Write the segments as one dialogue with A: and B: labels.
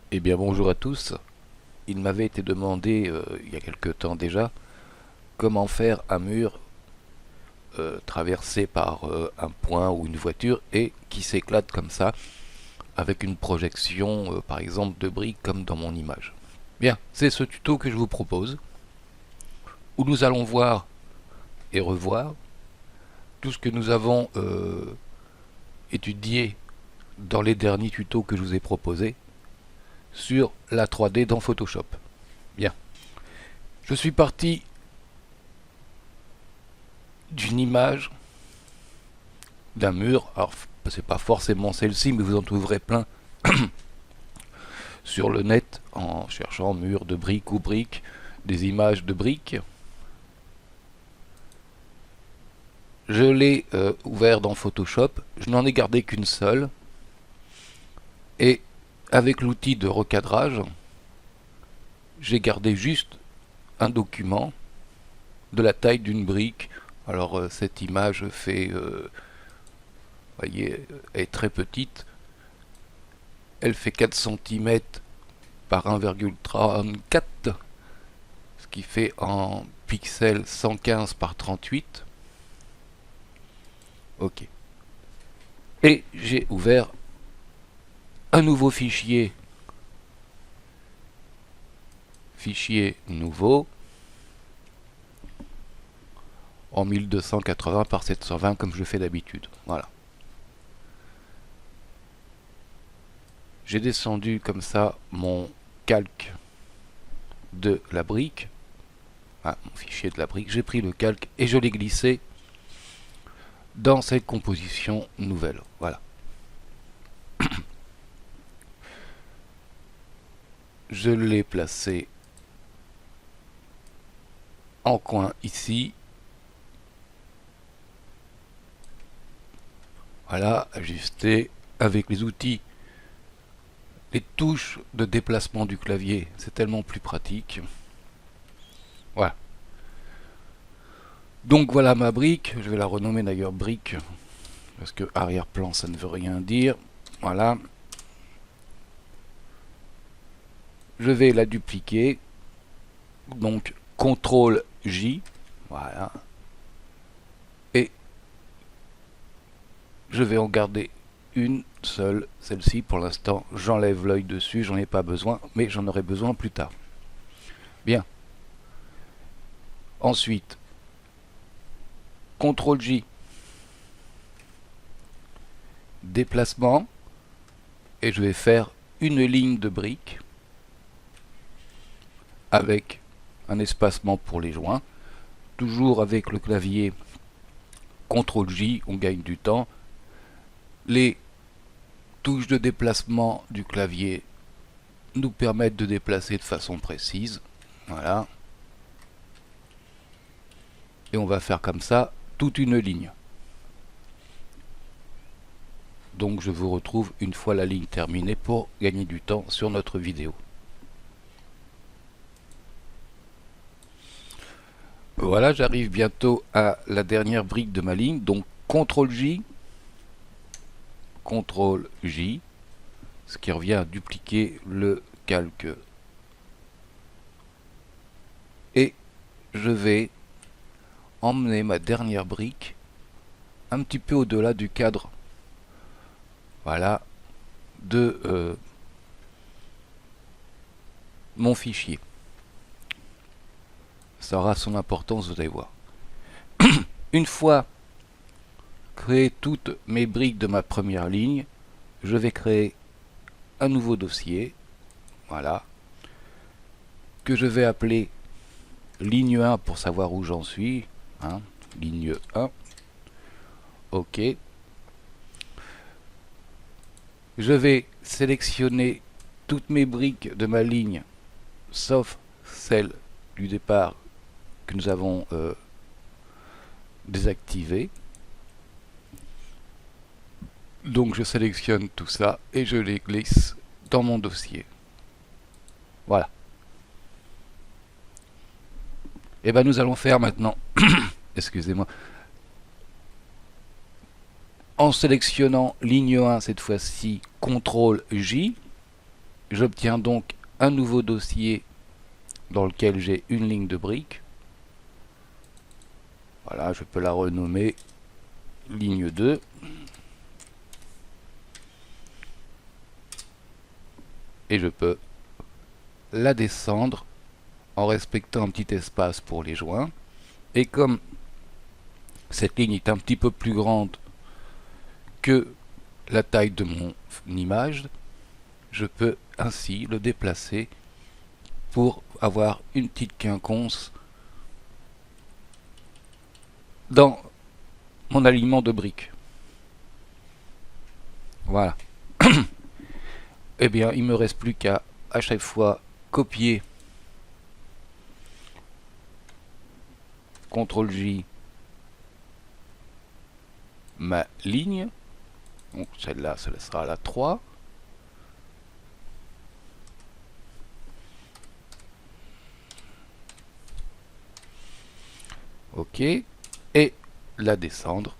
A: Eh bien bonjour à tous. Il m'avait été demandé il y a quelque temps déjà comment faire un mur traversé par un point ou une voiture et qui s'éclate comme ça avec une projection par exemple de briques comme dans mon image. Bien, c'est ce tuto que je vous propose où nous allons voir et revoir tout ce que nous avons étudié dans les derniers tutos que je vous ai proposés sur la 3D dans Photoshop. Bien, je suis parti d'une image d'un mur. Alors, c'est pas forcément celle-ci, mais vous en trouverez plein sur le net en cherchant mur de briques ou briques, des images de briques. Je l'ai ouvert dans Photoshop, je n'en ai gardé qu'une seule. Et avec l'outil de recadrage, j'ai gardé juste un document de la taille d'une brique. Alors cette image fait, voyez, est très petite. Elle fait 4 cm par 1,34, ce qui fait en pixels 115 par 38. Ok. Et j'ai ouvert un nouveau fichier. Fichier nouveau en 1280 par 720 comme je fais d'habitude. Voilà. J'ai descendu comme ça mon calque de la brique. Mon fichier de la brique. J'ai pris le calque et je l'ai glissé dans cette composition nouvelle. Voilà. Je l'ai placé en coin ici. Voilà, ajusté avec les outils, les touches de déplacement du clavier, c'est tellement plus pratique. Voilà. Donc voilà ma brique, je vais la renommer d'ailleurs brique, parce que arrière-plan ça ne veut rien dire. Voilà. Je vais la dupliquer, donc CTRL J, voilà. Et je vais en garder une seule, celle-ci pour l'instant. J'enlève l'œil dessus, j'en ai pas besoin, mais j'en aurai besoin plus tard. Bien. Ensuite, CTRL J, déplacement, et je vais faire une ligne de briques avec un espacement pour les joints. Toujours avec le clavier CTRL J, on gagne du temps. Les touches de déplacement du clavier nous permettent de déplacer de façon précise. Voilà. Et on va faire comme ça toute une ligne. Donc je vous retrouve une fois la ligne terminée pour gagner du temps sur notre vidéo. Voilà, j'arrive bientôt à la dernière brique de ma ligne. Donc CTRL J, CTRL J, ce qui revient à dupliquer le calque. Et je vais emmener ma dernière brique un petit peu au-delà du cadre, voilà, de mon fichier. Ça aura son importance, vous allez voir. Une fois créé toutes mes briques de ma première ligne, je vais créer un nouveau dossier, voilà, que je vais appeler ligne 1 pour savoir où j'en suis, hein, ligne 1, ok. Je vais sélectionner toutes mes briques de ma ligne, sauf celle du départ que nous avons désactivée. Donc je sélectionne tout ça et je les glisse dans mon dossier. Voilà. Et bien nous allons faire maintenant, excusez-moi, en sélectionnant ligne 1 cette fois-ci, CTRL J, J'obtiens donc un nouveau dossier dans lequel j'ai une ligne de briques. Voilà, je peux la renommer ligne 2. Et je peux la descendre en respectant un petit espace pour les joints. Et comme cette ligne est un petit peu plus grande que la taille de mon image, je peux ainsi le déplacer pour avoir une petite quinconce dans mon alignement de briques. Voilà. Eh bien, il me reste plus qu'à chaque fois copier CTRL-J ma ligne. Donc celle-là, ce sera la 3. OK. Et la descendre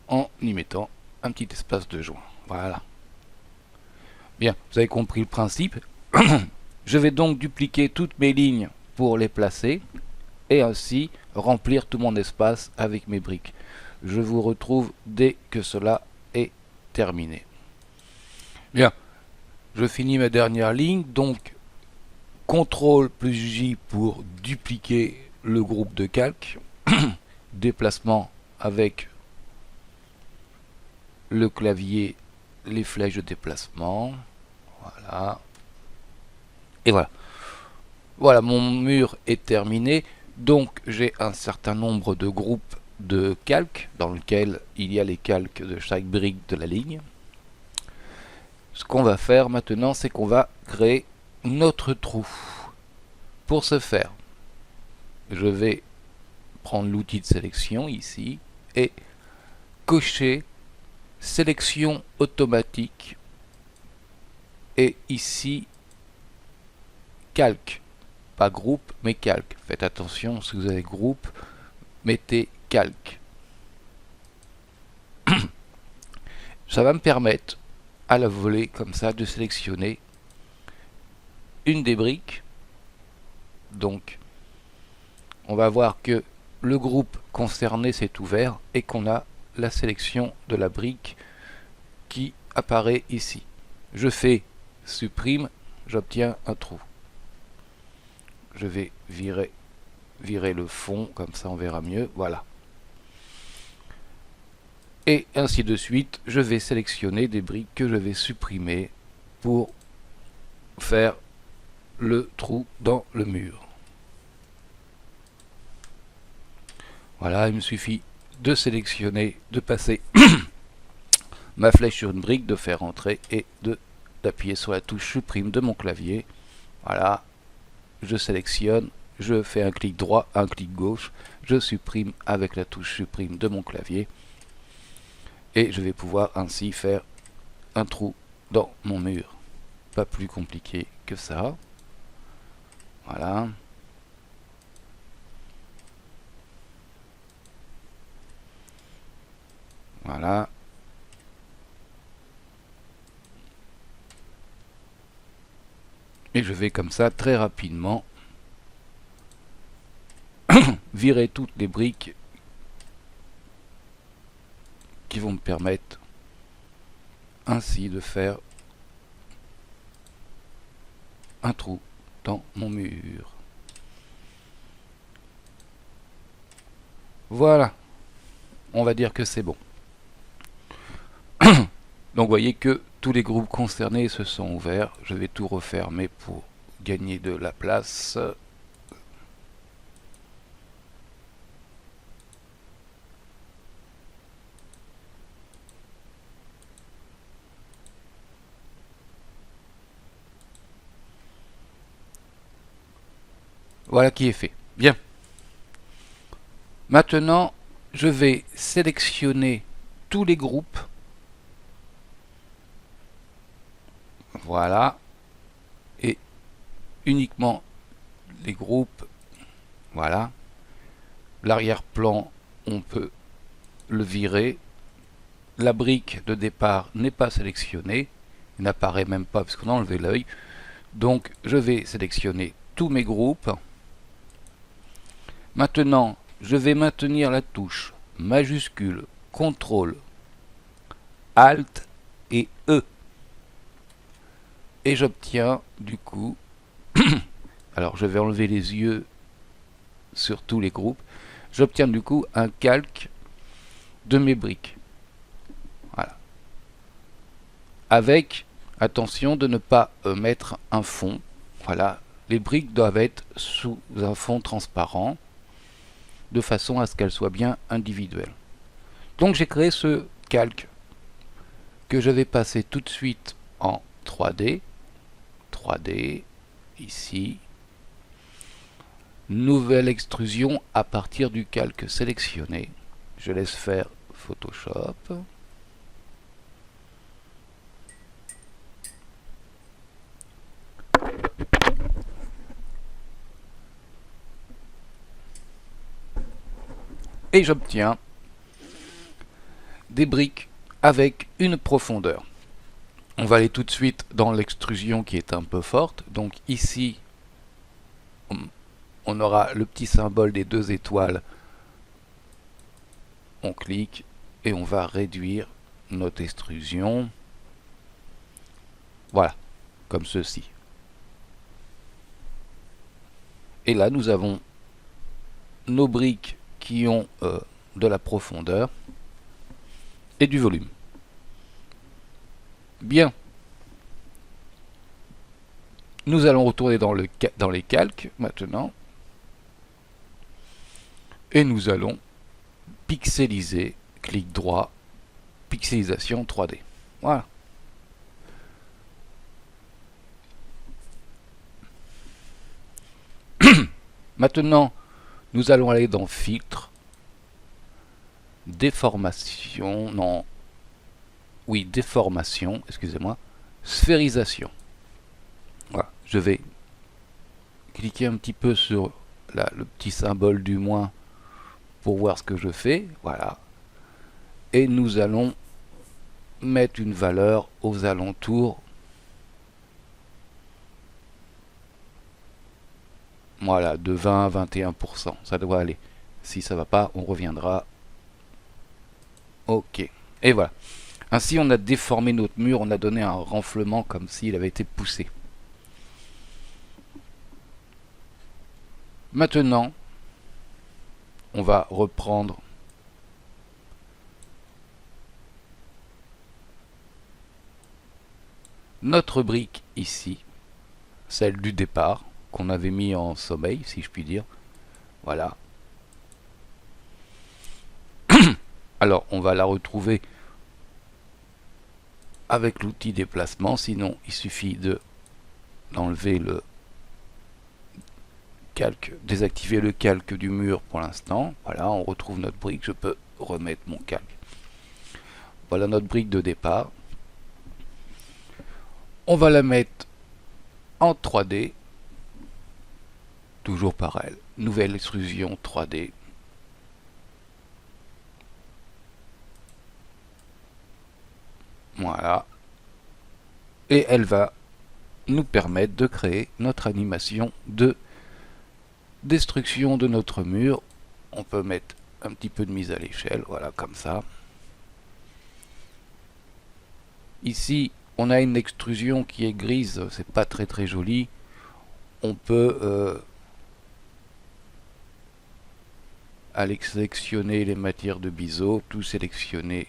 A: en y mettant un petit espace de joint. Voilà. Bien, vous avez compris le principe. Je vais donc dupliquer toutes mes lignes pour les placer et ainsi remplir tout mon espace avec mes briques. Je vous retrouve dès que cela est terminé. Bien, je finis ma dernière ligne, donc CTRL plus J pour dupliquer le groupe de calque, déplacement avec le clavier, les flèches de déplacement, voilà, et voilà. Voilà, mon mur est terminé, donc j'ai un certain nombre de groupes de calques dans lequel il y a les calques de chaque brique de la ligne. Ce qu'on va faire maintenant, c'est qu'on va créer notre trou. Pour ce faire, je vais prendre l'outil de sélection ici et cocher sélection automatique et ici calque, pas groupe mais calque. Faites attention, si vous avez groupe, mettez calque. Ça va me permettre à la volée comme ça de sélectionner une des briques. Donc on va voir que le groupe concerné s'est ouvert et qu'on a la sélection de la brique qui apparaît ici. Je fais supprime, j'obtiens un trou. Je vais virer le fond, comme ça on verra mieux, voilà. Et ainsi de suite, je vais sélectionner des briques que je vais supprimer pour faire le trou dans le mur. Voilà, il me suffit de sélectionner, de passer ma flèche sur une brique, de faire entrer et d'appuyer sur la touche supprime de mon clavier. Voilà, je sélectionne, je fais un clic droit, un clic gauche, je supprime avec la touche supprime de mon clavier et je vais pouvoir ainsi faire un trou dans mon mur. Pas plus compliqué que ça. Voilà. Voilà. Et je vais comme ça très rapidement virer toutes les briques qui vont me permettre ainsi de faire un trou dans mon mur. Voilà, on va dire que c'est bon. Donc vous voyez que tous les groupes concernés se sont ouverts. Je vais tout refermer pour gagner de la place. Voilà qui est fait. Bien. Maintenant, je vais sélectionner tous les groupes. Voilà. Et uniquement les groupes. Voilà. L'arrière-plan, on peut le virer. la brique de départ n'est pas sélectionnée, il n'apparaît même pas parce qu'on a enlevé l'œil. Donc je vais sélectionner tous mes groupes. Maintenant, je vais maintenir la touche majuscule, CTRL, ALT et E. Et j'obtiens du coup, alors je vais enlever les yeux sur tous les groupes, j'obtiens du coup un calque de mes briques. Voilà. Avec, attention de ne pas mettre un fond. Voilà, les briques doivent être sous un fond transparent, de façon à ce qu'elles soient bien individuelles. Donc j'ai créé ce calque que je vais passer tout de suite en 3D. 3D, ici. Nouvelle extrusion à partir du calque sélectionné. Je laisse faire Photoshop. Et j'obtiens des briques avec une profondeur. On va aller tout de suite dans l'extrusion qui est un peu forte. Donc ici, on aura le petit symbole des 2 étoiles. On clique et on va réduire notre extrusion. Voilà, comme ceci. Et là, nous avons nos briques qui ont de la profondeur et du volume. Bien. Nous allons retourner dans les calques maintenant. Et nous allons pixeliser, clic droit, pixelisation 3D. Voilà. Maintenant, nous allons aller dans Filtre, Déformation, non, oui, Déformation, excusez-moi, Sphérisation. Voilà, je vais cliquer un petit peu sur le petit symbole du moins pour voir ce que je fais, voilà. Et nous allons mettre une valeur aux alentours. Voilà, de 20 à 21%, ça doit aller. Si ça va pas, on reviendra. Ok, et voilà. Ainsi, on a déformé notre mur, on a donné un renflement comme s'il avait été poussé. Maintenant, on va reprendre notre brique ici, celle du départ, qu'on avait mis en sommeil, si je puis dire. Voilà. Alors, on va la retrouver avec l'outil déplacement, sinon il suffit d'enlever le calque, désactiver le calque du mur pour l'instant. Voilà, on retrouve notre brique, je peux remettre mon calque. Voilà notre brique de départ. On va la mettre en 3D. Toujours pareil, nouvelle extrusion 3D. Voilà. Et elle va nous permettre de créer notre animation de destruction de notre mur. On peut mettre un petit peu de mise à l'échelle, voilà, comme ça. Ici, on a une extrusion qui est grise, c'est pas très joli. On peut aller sélectionner les matières de biseau, tout sélectionner,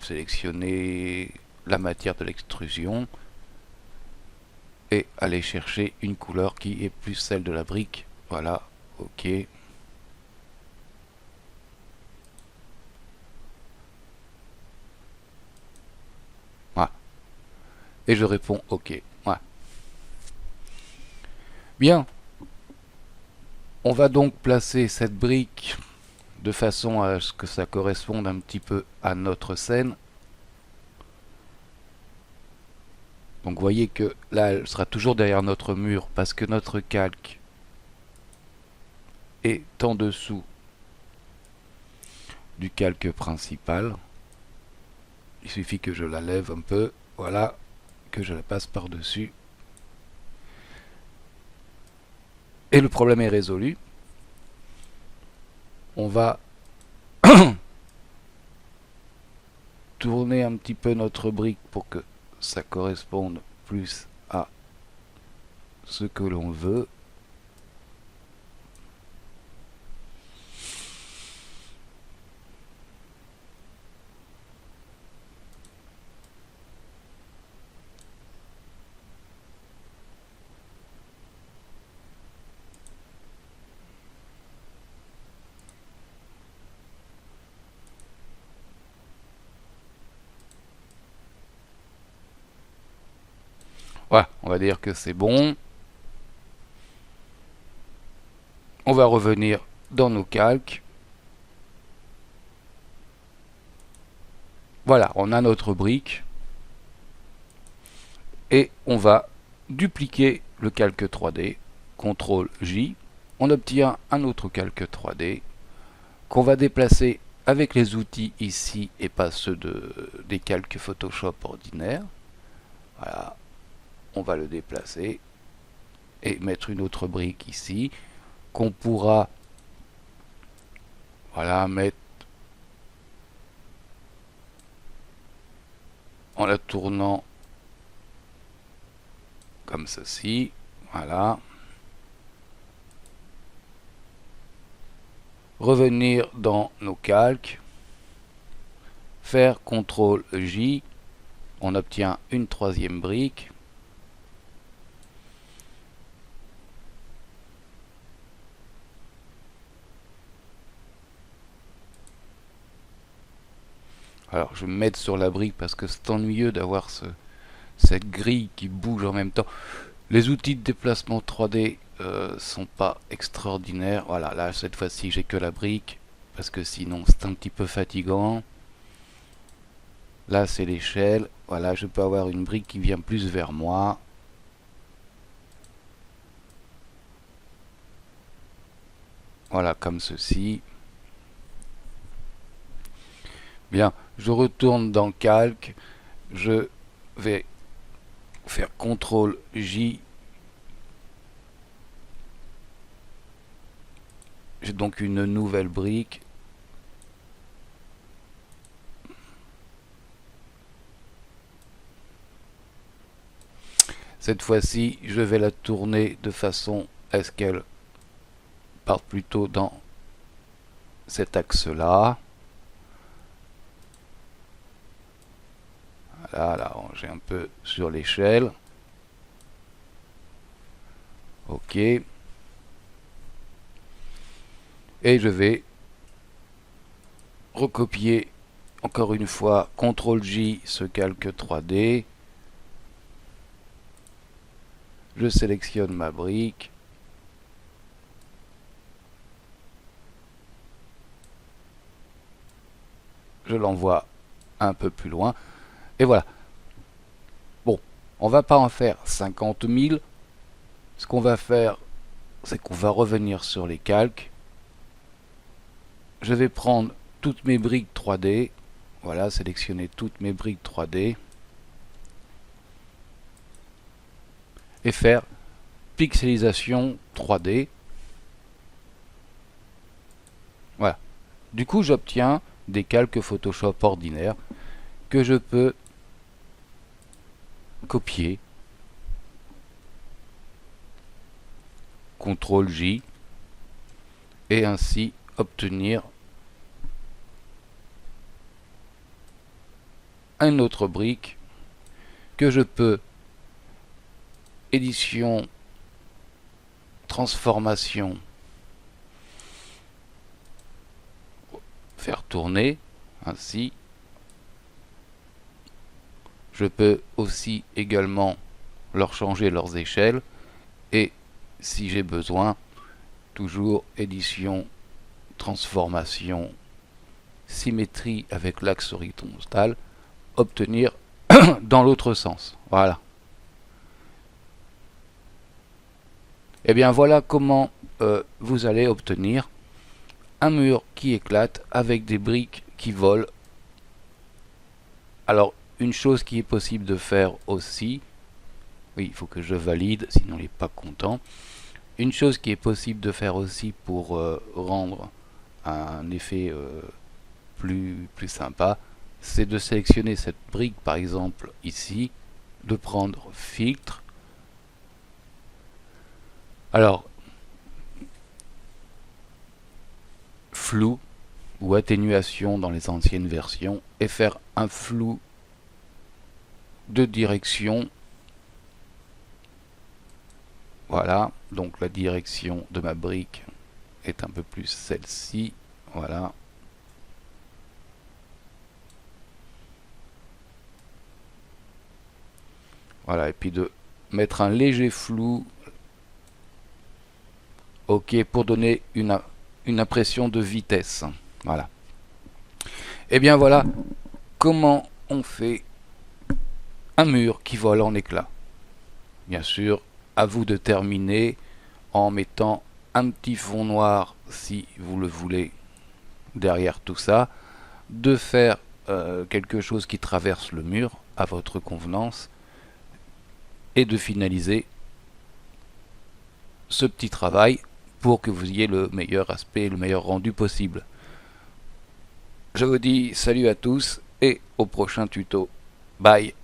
A: sélectionner la matière de l'extrusion et aller chercher une couleur qui est plus celle de la brique. Voilà, ok. Voilà. Et je réponds ok. Voilà. Bien. On va donc placer cette brique de façon à ce que ça corresponde un petit peu à notre scène. Donc vous voyez que là, elle sera toujours derrière notre mur parce que notre calque est en dessous du calque principal. Il suffit que je la lève un peu, voilà, que je la passe par-dessus. Et le problème est résolu. On va tourner un petit peu notre brique pour que ça corresponde plus à ce que l'on veut. Voilà, on va dire que c'est bon. On va revenir dans nos calques. Voilà, on a notre brique. Et on va dupliquer le calque 3D. CTRL J. On obtient un autre calque 3D qu'on va déplacer avec les outils ici et pas ceux des calques Photoshop ordinaires. Voilà, on va le déplacer et mettre une autre brique ici qu'on pourra mettre en la tournant comme ceci. Voilà. Revenir dans nos calques, faire CTRL J, on obtient une troisième brique. Alors je vais me mettre sur la brique parce que c'est ennuyeux d'avoir cette grille qui bouge en même temps. Les outils de déplacement 3D sont pas extraordinaires. Voilà, là cette fois-ci j'ai que la brique parce que sinon c'est un petit peu fatigant. Là c'est l'échelle. Voilà, je peux avoir une brique qui vient plus vers moi. Voilà, comme ceci. Bien, je retourne dans Calque. Je vais faire CTRL J. J'ai donc une nouvelle brique. Cette fois-ci, je vais la tourner de façon à ce qu'elle parte plutôt dans cet axe-là. Voilà, là, j'ai un peu sur l'échelle. OK. Et je vais recopier encore une fois CTRL J ce calque 3D. Je sélectionne ma brique. Je l'envoie un peu plus loin. Et voilà. Bon, on va pas en faire 50 000. Ce qu'on va faire, c'est qu'on va revenir sur les calques. Je vais prendre toutes mes briques 3D. Voilà, sélectionner toutes mes briques 3D. Et faire pixelisation 3D. Voilà. Du coup, j'obtiens des calques Photoshop ordinaires que je peux copier. CTRL J. Et ainsi obtenir une autre brique que je peux édition, transformation, faire tourner ainsi. Je peux aussi également leur changer leurs échelles et si j'ai besoin, toujours édition, transformation, symétrie avec l'axe horizontal, obtenir dans l'autre sens. Voilà. Et bien voilà comment vous allez obtenir un mur qui éclate avec des briques qui volent Alors, une chose qui est possible de faire aussi, oui, il faut que je valide, sinon il n'est pas content. Une chose qui est possible de faire aussi pour rendre un effet plus sympa, c'est de sélectionner cette brique, par exemple ici, de prendre filtre. Alors, flou ou atténuation dans les anciennes versions, et faire un flou de direction. Voilà, donc la direction de ma brique est un peu plus celle-ci. Voilà. Voilà, et puis de mettre un léger flou. OK, pour donner une impression de vitesse. Voilà. Et bien voilà comment on fait un mur qui vole en éclats. Bien sûr, à vous de terminer en mettant un petit fond noir si vous le voulez derrière tout ça, de faire quelque chose qui traverse le mur à votre convenance et de finaliser ce petit travail pour que vous ayez le meilleur aspect, le meilleur rendu possible. Je vous dis salut à tous et au prochain tuto. Bye.